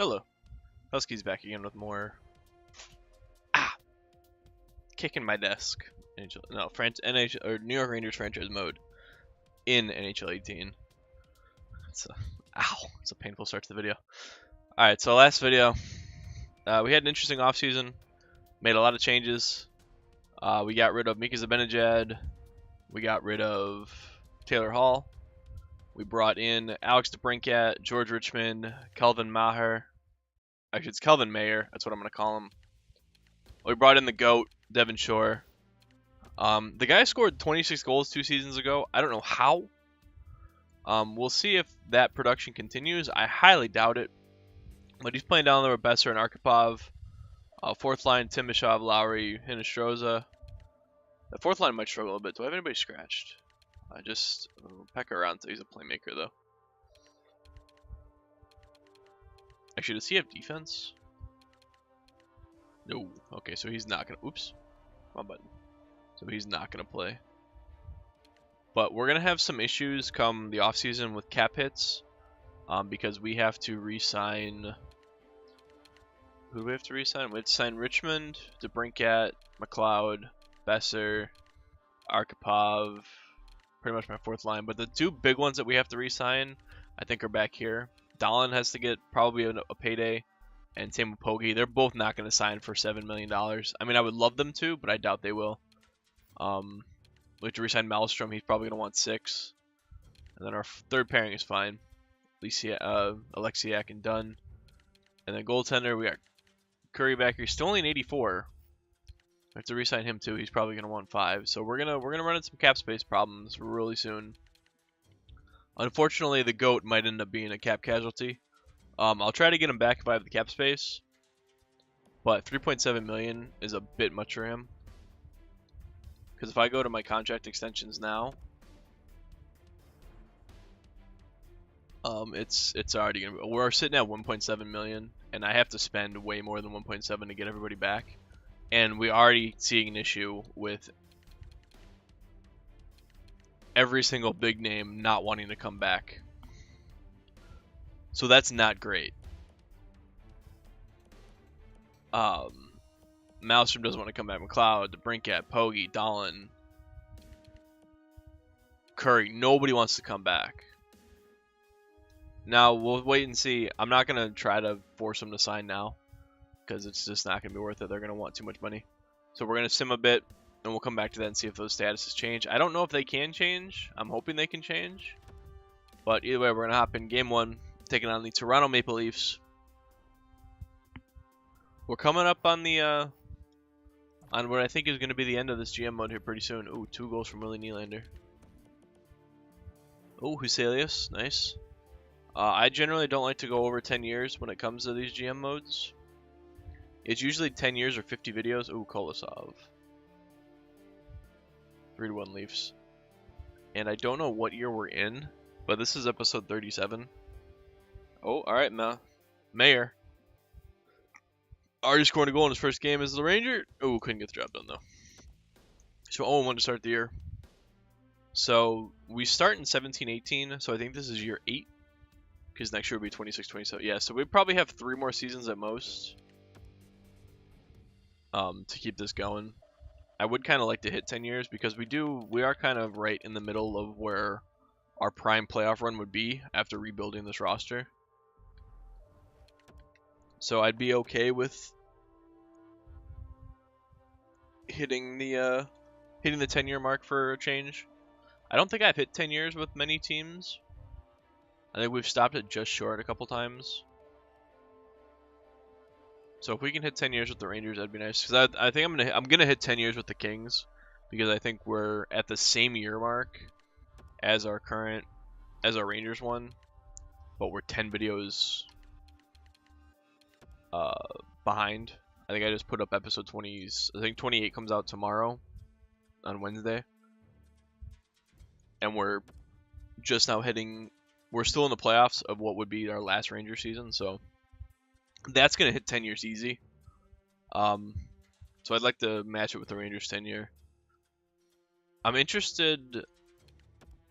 Hello, Huskies back again with more kicking my desk. NHL or New York Rangers franchise mode in NHL 18. It's a painful start to the video. All right, so last video, we had an interesting offseason, made a lot of changes. We got rid of Mika Zibanejad, we got rid of Taylor Hall, we brought in Alex DeBrincat, George Richmond, Kelvin Maher. Actually, it's Kelvin Mayer. That's what I'm gonna call him. We brought in the GOAT, Devin Shore. The guy scored 26 goals 2 seasons ago. I don't know how. We'll see if that production continues. I highly doubt it. But he's playing down there with Besser and Arkhipov. Fourth line, Timashov, Lowry, Hinostroza. The fourth line might struggle a bit. Do I have anybody scratched? Pekka around. He's a playmaker, though. Actually, does he have defense? No. Okay, so he's not going to... Oops. Wrong button. So he's not going to play. But we're going to have some issues come the offseason with cap hits. Because we have to re-sign... Who do we have to re-sign? We have to sign Richmond, DeBrincat, McLeod, Besser, Arkhipov. Pretty much my fourth line. But the two big ones that we have to re-sign, I think, are back here. Dallin has to get probably a payday. And same with Pogge. They're both not going to sign for $7 million. I mean, I would love them to, but I doubt they will. We have to re-sign Malmstrom. He's probably going to want 6. And then our third pairing is fine. Alexiak and Dunn. And then goaltender, we got Curry back here. He's still only an 84. We have to re-sign him too. He's probably going to want 5. So we're gonna run into some cap space problems really soon. Unfortunately, the GOAT might end up being a cap casualty. I'll try to get him back if I have the cap space. But 3.7 million is a bit much for him. Because if I go to my contract extensions now, it's already gonna be, we're sitting at 1.7 million, and I have to spend way more than 1.7 to get everybody back. And we're already seeing an issue with every single big name not wanting to come back. So that's not great. Malmstrom doesn't want to come back. McLeod, DeBrincat, Pogge, Dallin, Curry. Nobody wants to come back. Now, we'll wait and see. I'm not going to try to force them to sign now, because it's just not going to be worth it. They're going to want too much money. So we're going to sim a bit, and we'll come back to that and see if those statuses change. I don't know if they can change. I'm hoping they can change. But either way, we're going to hop in Game 1, taking on the Toronto Maple Leafs. We're coming up on the on what I think is going to be the end of this GM mode here pretty soon. Ooh, 2 goals from Willie Nylander. Oh, Huselius, nice. I generally don't like to go over 10 years when it comes to these GM modes. It's usually 10 years or 50 videos. Ooh, Kolosov. 3-1 Leafs. And I don't know what year we're in, but this is episode 37. Oh, alright, Mayer. Already scoring a goal in his first game as the Ranger. Oh, couldn't get the job done, though. So 0-1 to start the year. So we start in 17-18, so I think this is year 8. Because next year will be 26-27. Yeah, so we probably have 3 more seasons at most. To keep this going. I would kind of like to hit 10 years because we are kind of right in the middle of where our prime playoff run would be after rebuilding this roster. So I'd be okay with hitting the 10-year mark for a change. I don't think I've hit 10 years with many teams. I think we've stopped it just short a couple times. So if we can hit 10 years with the Rangers, that'd be nice. Because I think I'm gonna hit 10 years with the Kings, because I think we're at the same year mark as our Rangers one, but we're 10 videos behind. I think I just put up episode 20s. I think 28 comes out tomorrow on Wednesday, and we're just now hitting. We're still in the playoffs of what would be our last Ranger season, so that's going to hit 10 years easy. So I'd like to match it with the Rangers 10 year. I'm interested.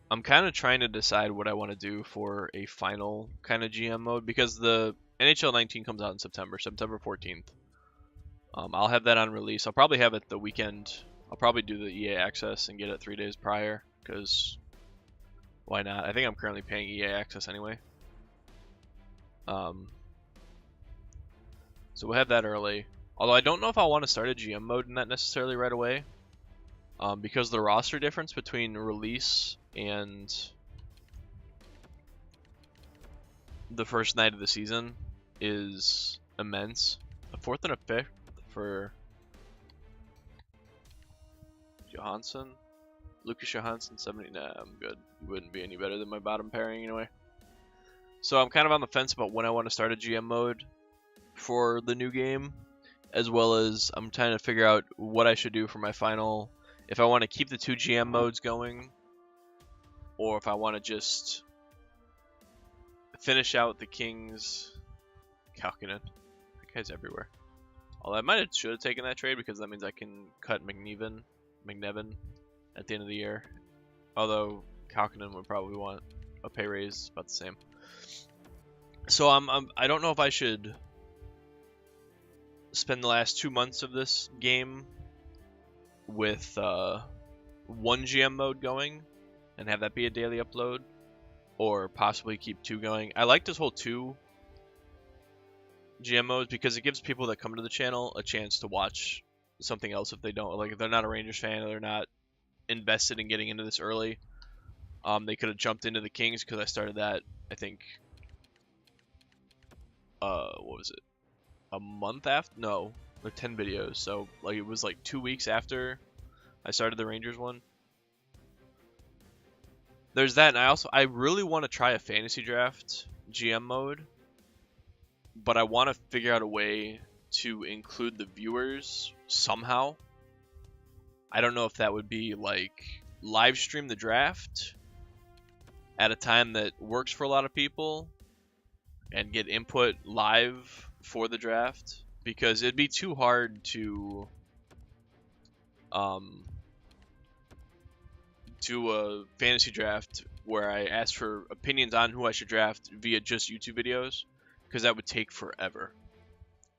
I'm kind of trying to decide what I want to do for a final kind of GM mode, because the NHL 19 comes out in September 14th. I'll have that on release. I'll probably have it the weekend. I'll probably do the EA access and get it 3 days prior, because why not? I think I'm currently paying EA access anyway. So we'll have that early. Although I don't know if I want to start a GM mode in that necessarily right away, because the roster difference between release and the first night of the season is immense. A 4th and a 5th for Johansson. Lucas Johansson, 70. Nah, I'm good. He wouldn't be any better than my bottom pairing anyway. So I'm kind of on the fence about when I want to start a GM mode for the new game, as well as I'm trying to figure out what I should do for my final. If I want to keep the 2 GM modes going, or if I want to just finish out the Kings. Kalkinen. That guy's everywhere. Although I should have taken that trade, because that means I can cut McNevin at the end of the year. Although Kalkinen would probably want a pay raise about the same. So I don't know if I should spend the last 2 months of this game with 1 GM mode going and have that be a daily upload, or possibly keep 2 going. I like this whole 2 GM modes because it gives people that come to the channel a chance to watch something else if they don't, like if they're not a Rangers fan or they're not invested in getting into this early. They could have jumped into the Kings, because I started that, I think, what was it? A month after? No, like 10 videos. So like it was like 2 weeks after I started the Rangers one. There's that, and I really want to try a fantasy draft GM mode, but I want to figure out a way to include the viewers somehow. I don't know if that would be like live stream the draft at a time that works for a lot of people and get input live for the draft, because it'd be too hard to do a fantasy draft where I ask for opinions on who I should draft via just YouTube videos, because that would take forever.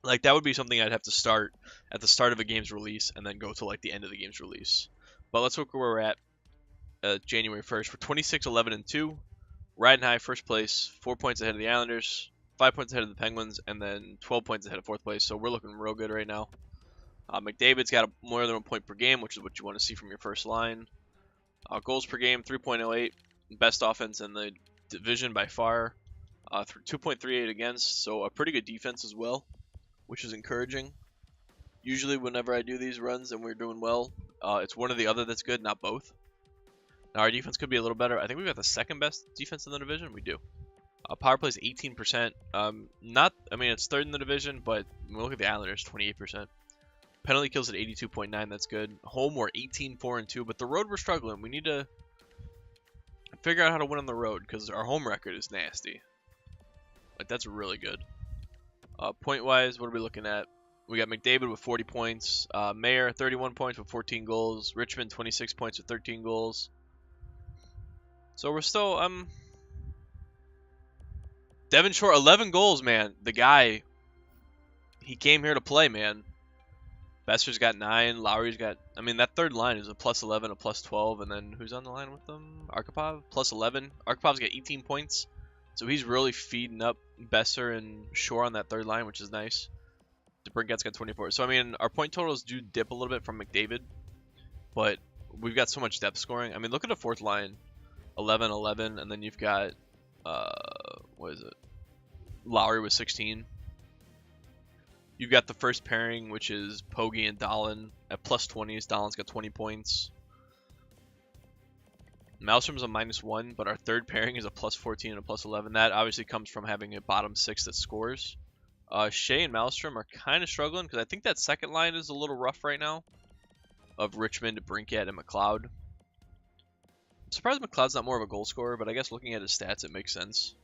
Like, that would be something I'd have to start at the start of a game's release and then go to like the end of the game's release. But let's look where we're at January 1st. We're 26-11-2, riding high, first place, 4 points ahead of the Islanders, 5 points ahead of the Penguins, and then 12 points ahead of 4th place. So we're looking real good right now. McDavid's got more than 1 point per game, which is what you want to see from your first line. Goals per game, 3.08, best offense in the division by far. 2.38 against, so a pretty good defense as well, which is encouraging. Usually whenever I do these runs and we're doing well, it's one or the other that's good, not both. Now our defense could be a little better. I think we've got the 2nd best defense in the division. We do. Power play is 18%. I mean, it's 3rd in the division, but when we look at the Islanders, 28%. Penalty kills at 82.9. That's good. Home, we're 18-4-2, but the road we're struggling. We need to figure out how to win on the road, because our home record is nasty. Like, that's really good. Point-wise, what are we looking at? We got McDavid with 40 points. Mayer, 31 points with 14 goals. Richmond, 26 points with 13 goals. So we're still, Devin Shore, 11 goals, man. The guy, he came here to play, man. Besser's got 9. Lowry's got, I mean, that 3rd line is a +11, a +12, and then who's on the line with them? Arkhipov, +11. Archipov's got 18 points. So he's really feeding up Besser and Shore on that 3rd line, which is nice. DeBrincat's got 24. So, I mean, our point totals do dip a little bit from McDavid, but we've got so much depth scoring. I mean, look at the 4th line, 11-11, and then you've got, what is it? Lowry with 16. You've got the first pairing, which is Pogge and Dahlin at +20s. Dahlin's got 20 points. Malmstrom's a -1, but our 3rd pairing is a +14 and a +11. That obviously comes from having a bottom 6 that scores. Shea and Malmstrom are kind of struggling, because I think that 2nd line is a little rough right now, of Richmond, Brincat, and McLeod. I'm surprised McLeod's not more of a goal scorer, but I guess looking at his stats, it makes sense.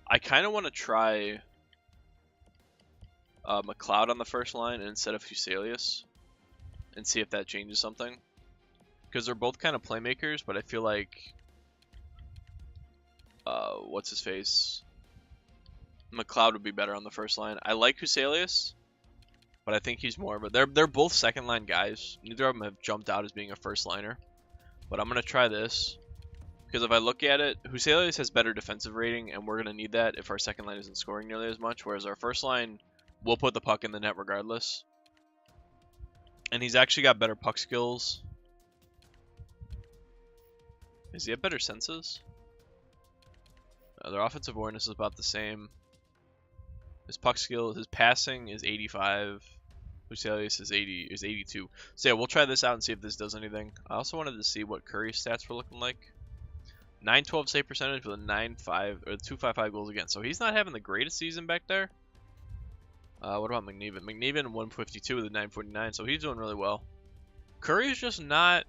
I kind of want to try McLeod on the first line instead of Huselius and see if that changes something. Because they're both kind of playmakers, but I feel like, what's his face? McLeod would be better on the first line. I like Huselius, but I think he's more of a... They're both second line guys. Neither of them have jumped out as being a first liner. But I'm going to try this. Because if I look at it, Huselius has better defensive rating, and we're going to need that if our second line isn't scoring nearly as much. Whereas our first line will put the puck in the net regardless. And he's actually got better puck skills. Does he have better senses? Their offensive awareness is about the same. His puck skill, his passing is 85. Huselius is 82. So yeah, we'll try this out and see if this does anything. I also wanted to see what Curry's stats were looking like. 912 save percentage with a 9.5 or 2.55 goals against. So he's not having the greatest season back there. What about McNiven? McNiven 152 with a 949. So he's doing really well. Curry's just not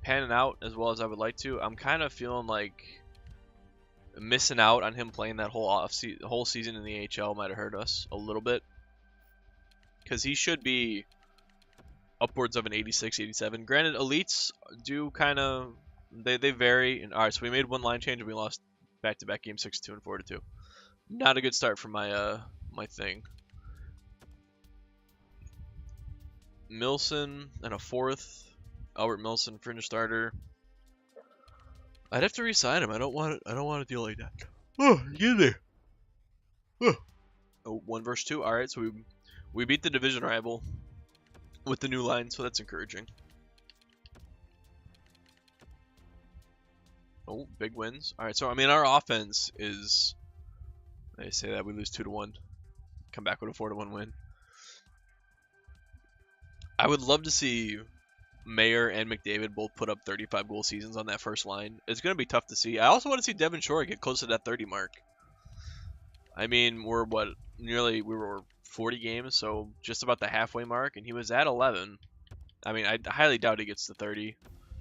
panning out as well as I would like to. I'm kind of feeling like missing out on him playing that whole season in the AHL might have hurt us a little bit. Because he should be upwards of an 86, 87. Granted, elites do kind of, they vary. And, all right, so we made one line change and we lost back-to-back games 6-2 and 4-2. Not a good start for my my thing. Milson and a fourth. Albert Milson, fringe starter. I'd have to re-sign him. I don't want a deal like that. Oh, get there. Oh, 1 versus 2. All right, so we beat the division rival with the new line, so that's encouraging. Oh, big wins. All right, so I mean our offense is. They say that we lose 2-1, come back with a 4-1 win. I would love to see Mayer and McDavid both put up 35 goal seasons on that first line. It's going to be tough to see. I also want to see Devin Shore get close to that 30 mark. I mean, we were 40 games, so just about the halfway mark, and he was at 11. I mean, I highly doubt he gets to 30.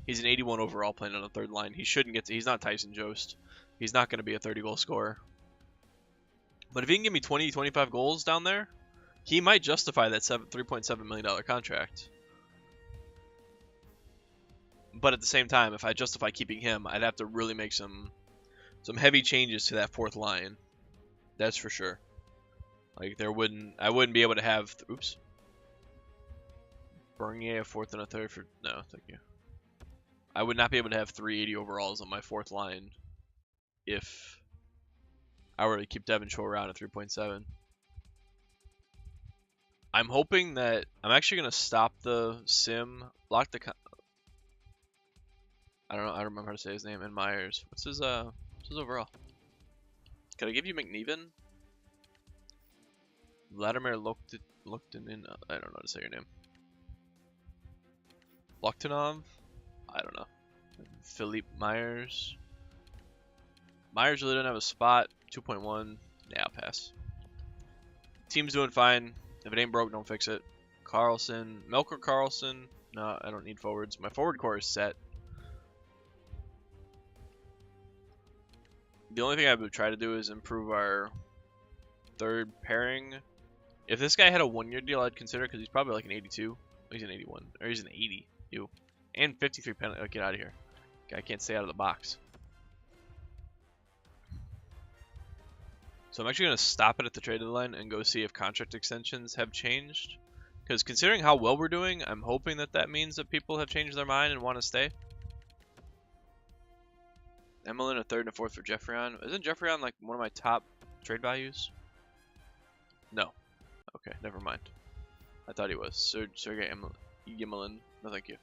He's an 81 overall playing on the third line. He shouldn't get to, he's not Tyson Jost. He's not going to be a 30 goal scorer. But if he can give me 20, 25 goals down there, he might justify that $3.7 million contract. But at the same time, if I justify keeping him, I'd have to really make some heavy changes to that fourth line. That's for sure. Like I wouldn't be able to have. Oops. Bernier a fourth and a third for no, thank you. I would not be able to have 380 overalls on my fourth line if I were to keep Devin Shore around at 3.7. I'm hoping that I'm actually gonna stop the sim, lock the. I don't know. I don't remember how to say his name. And Myers. What's his overall? Can I give you McNiven? Vladimir Lokhtinin. I don't know how to say your name. Lokhtinov? I don't know. Philippe Myers. Myers really didn't have a spot. 2.1. Yeah, I'll pass. Team's doing fine. If it ain't broke, don't fix it. Carlson. Melker Carlson. No, I don't need forwards. My forward core is set. The only thing I would try to do is improve our third pairing. If this guy had a 1-year deal, I'd consider, because he's probably like an 82. He's an 81. Or he's an 80. Ew. And 53 penalty. Oh, get out of here. Guy can't stay out of the box. So I'm actually going to stop it at the trade deadline and go see if contract extensions have changed. Because considering how well we're doing, I'm hoping that means that people have changed their mind and want to stay. Emelin a third and a fourth for Jeffrey-On. Isn't Jeffrey-On like one of my top trade values? No. Okay, never mind. I thought he was. Sergei Emelin. No, thank you.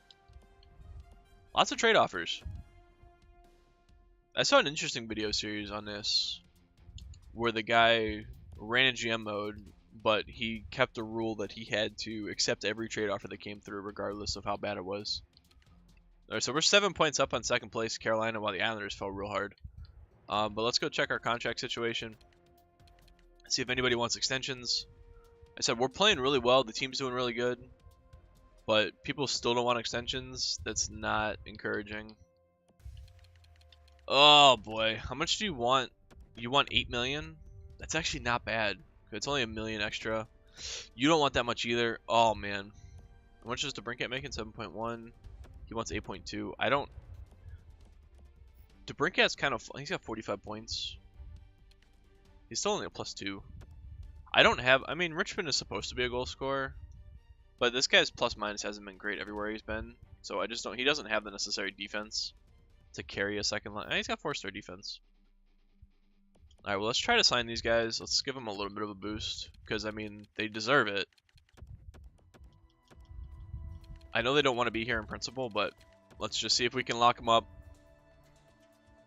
Lots of trade offers. I saw an interesting video series on this where the guy ran a GM mode, but he kept the rule that he had to accept every trade offer that came through regardless of how bad it was. Alright, so we're 7 points up on second place, Carolina, while the Islanders fell real hard. But let's go check our contract situation. See if anybody wants extensions. I said we're playing really well. The team's doing really good. But people still don't want extensions. That's not encouraging. Oh, boy. How much do you want? You want 8 million? That's actually not bad. It's only $1 million extra. You don't want that much either. Oh, man. How much is DeBrincat making? 7.1. He wants 8.2. I don't. DeBrincat's kind of. He's got 45 points. He's still only a +2. I don't have. I mean, Richmond is supposed to be a goal scorer, but this guy's plus minus hasn't been great everywhere he's been. So I just don't. He doesn't have the necessary defense to carry a second line. He's got 4-star defense. All right, well, let's try to sign these guys. Let's give them a little bit of a boost because I mean they deserve it. I know they don't want to be here in principle, but let's just see if we can lock them up.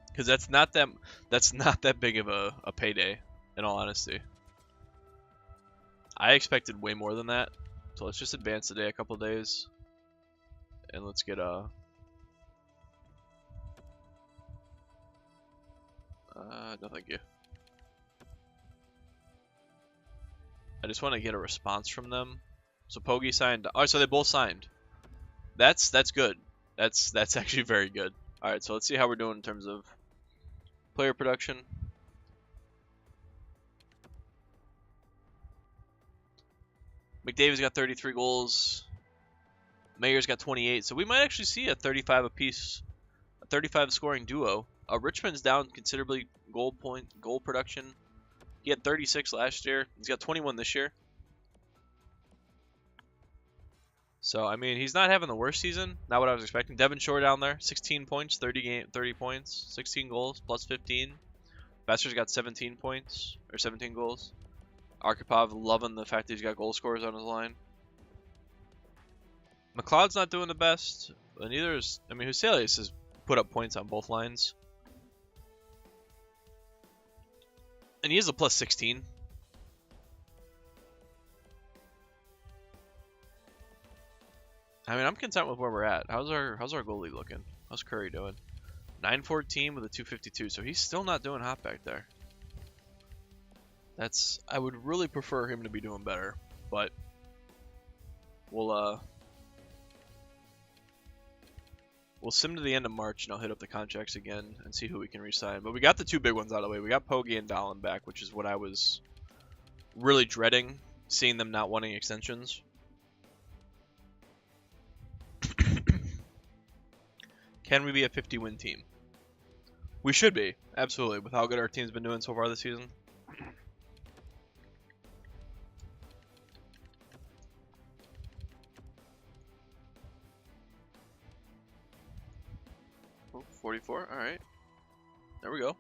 Because that's not that big of a payday, in all honesty. I expected way more than that, so let's just advance the day a couple days, and let's get no, thank you. I just want to get a response from them. So Pogge signed. Oh, so they both signed. That's good. That's actually very good. All right, so let's see how we're doing in terms of player production. McDavid's got 33 goals. Mayer's got 28. So we might actually see a 35 apiece, a 35 scoring duo. Richmond's down considerably goal production. He had 36 last year. He's got 21 this year. So I mean, he's not having the worst season. Not what I was expecting. Devin Shore down there, 16 points, 30 points, 16 goals, plus 15. Besser's got 17 points or 17 goals. Arkhipov loving the fact that he's got goal scorers on his line. McLeod's not doing the best, but neither is. I mean, Huselius has put up points on both lines, and he is a plus 16. I mean, I'm content with where we're at. How's our goalie looking? How's Curry doing? 914 with a 252, so he's still not doing hot back there. I would really prefer him to be doing better, but we'll sim to the end of March and I'll hit up the contracts again and see who we can re-sign. But we got the two big ones out of the way. We got Pogge and Dahlen back, which is what I was really dreading, seeing them not wanting extensions. Can we be a 50-win team? We should be, absolutely, with how good our team's been doing so far this season. 44, alright. There we go.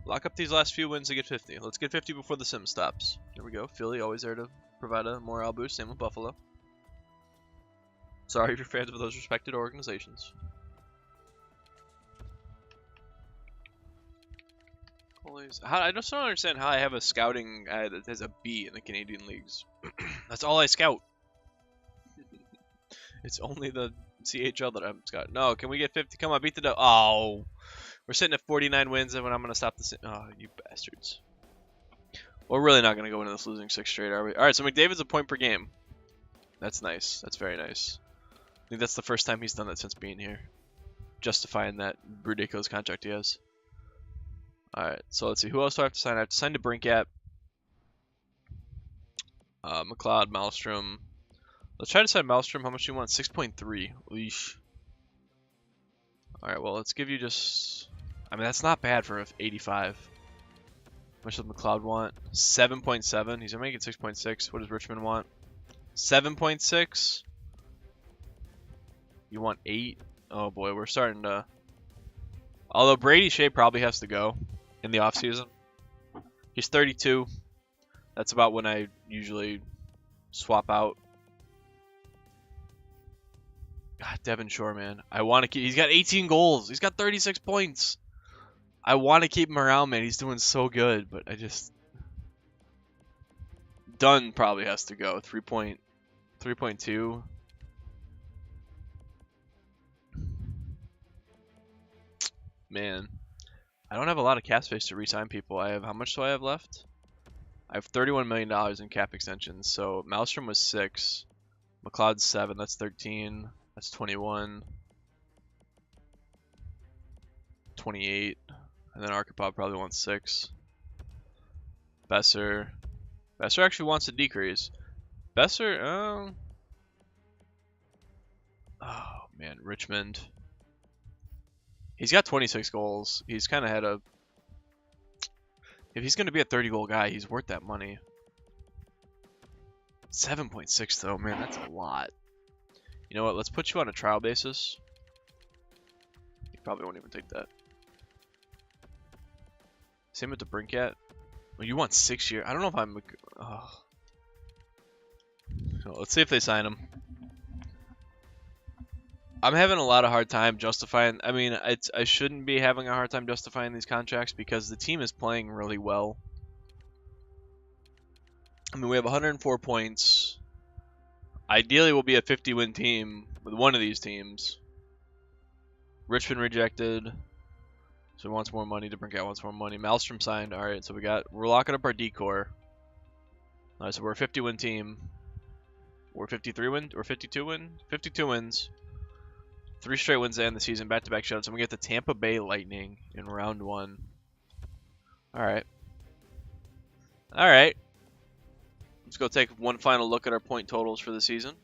Lock up these last few wins to get 50. Let's get 50 before the sim stops. There we go. Philly always there to provide a morale boost. Same with Buffalo. Sorry if you're fans of those respected organizations. I just don't understand how I have a scouting guy that has a B in the Canadian leagues. That's all I scout. It's only the CHL that I'm scouting. No, can we get 50? Come on, beat the... Oh, we're sitting at 49 wins, and when I'm going to stop the... Oh, you bastards. We're really not going to go into this losing 6 straight, are we? All right, so McDavid's a point per game. That's nice. That's very nice. I think that's the first time he's done that since being here. Justifying that ridiculous contract he has. Alright, so let's see. Who else do I have to sign? I have to sign to Brinkat. McLeod, Malmstrom. Let's try to sign Malmstrom. How much do you want? 6.3. Leash. Alright, well, let's give you just... I mean, that's not bad for 85. How much does McLeod want? 7.7. He's making 6.6. What does Richmond want? 7.6. You want 8? Oh boy, we're starting to... Although Brady Shea probably has to go in the offseason. He's 32. That's about when I usually swap out. God, Devin Shore, man. I want to keep... He's got 18 goals. He's got 36 points. I want to keep him around, man. He's doing so good, but I just... Dunn probably has to go. 3.2. Man, I don't have a lot of cap space to re-sign people. I have, how much do I have left? I have $31 million in cap extensions. So Malmstrom was 6, McLeod's 7. That's 13. That's 21. 28. And then Arkhipov probably wants 6. Besser actually wants to decrease. Besser, oh man, Richmond. He's got 26 goals. He's kind of had a... If he's going to be a 30-goal guy, he's worth that money. 7.6 though, man, that's a lot. You know what? Let's put you on a trial basis. You probably won't even take that. Same with the Brinkat. Well, you want 6 years? I don't know if I'm. Oh. Let's see if they sign him. I'm having a lot of hard time justifying. I mean, I shouldn't be having a hard time justifying these contracts because the team is playing really well. I mean, we have 104 points. Ideally, we'll be a 50-win team with one of these teams. Richmond rejected, so he wants more money. DeBrincat wants more money. Malmstrom signed. All right, so we're locking up our decor. All right, so we're a 50-win team. We're 53 win or 52 win, 52 wins. 3 straight wins to end the season, back-to-back shutouts, and we get the Tampa Bay Lightning in round 1. All right. All right. Let's go take one final look at our point totals for the season.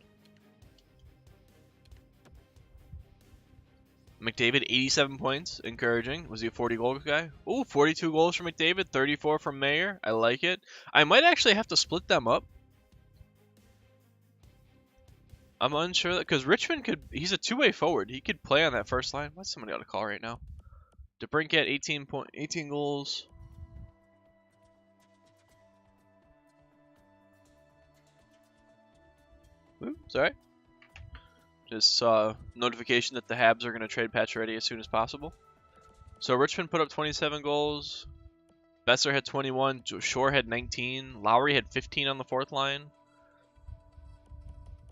McDavid, 87 points. Encouraging. Was he a 40-goal guy? Ooh, 42 goals from McDavid, 34 from Mayer. I like it. I might actually have to split them up. I'm unsure because Richmond could. He's a two-way forward. He could play on that first line. What's somebody got a call right now? DeBrincat, 18 goals. Ooh, sorry. Just saw a notification that the Habs are going to trade Pacioretty as soon as possible. So Richmond put up 27 goals. Besser had 21. Shore had 19. Lowry had 15 on the fourth line.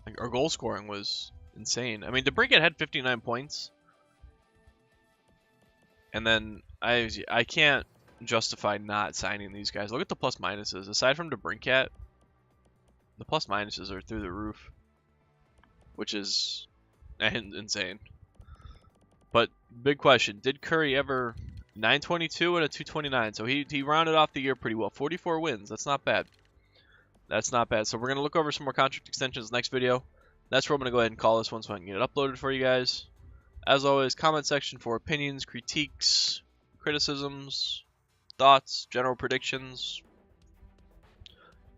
Like, our goal scoring was insane. I mean, DeBrincat had 59 points. And then I can't justify not signing these guys. Look at the plus minuses. Aside from DeBrincat, the plus minuses are through the roof, which is insane. But big question, did Curry ever 922 and a 229? So he rounded off the year pretty well. 44 wins. That's not bad. That's not bad. So we're going to look over some more contract extensions next video. That's where I'm going to go ahead and call this one so I can get it uploaded for you guys. As always, comment section for opinions, critiques, criticisms, thoughts, general predictions,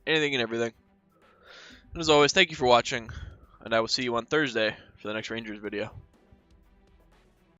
anything and everything. And as always, thank you for watching, and I will see you on Thursday for the next Rangers video.